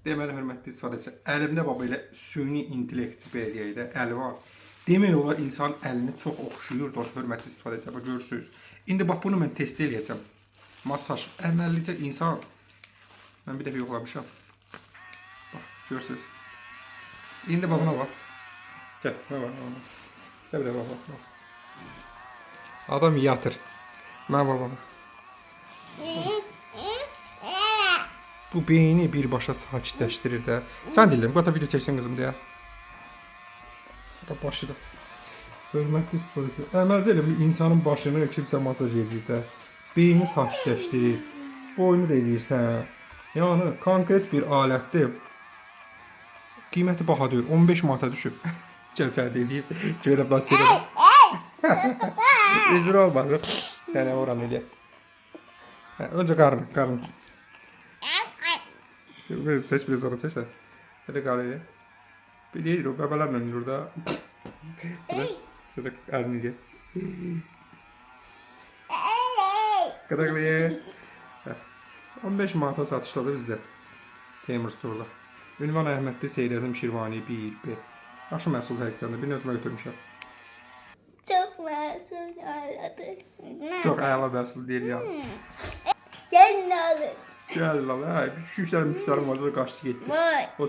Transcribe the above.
Deməli, hörmətli istifadəçi, əlimdə baba elə süni intellekt bədiyyə əli var. Demək olar insan əlini çox oxşuyur, hörmətli istifadəçi. Bax, görürsünüz. İndi bax, bunu mən test eləyəcəm. Masaj, əməllicə insan. Mən bir dəfə yoxlamışam. Bax, görürsünüz. İndi bax, buna bax. Gəl, buna bax. Gəl, bir də bax. Adam yatır. Mən bax. Bu beyni birbaşa sakitləşdirir də. Sən deyirəm, qata video çəksən qızım deyə. Başı da. Hörmətli istifadəçi. Əməlcə elə bir insanın başını kimsə masaj edir də. Beyni sakitləşdirir. Boynu da eləyirsən. Yəni, konkret bir alətdir. Qiyməti baha deyil. 15 manata düşüb. Gəl sən deyib. Görə bastirəm. Üzr olmasın. Yəni, oran eləyək. Öncə qarın. Seç bir sonra seç. Hadi qarın. Bir deyir o bəbələrlə olur da. Şurada qarın eləyək. Qadaqlayı. 15 manata satışdadır bizdə. Teymur Storda. Ünvan Əhmədli Seyrazım Şirvani 1B. Yaxşı məhsul həqiqətən də. Bir özümə götürmüşəm. Çok masum aradı. Çox əla məhsul deyil ya. Sen ne aldın? Gəl lan. Hə, müştərim var da qaçdı getdi. Vay.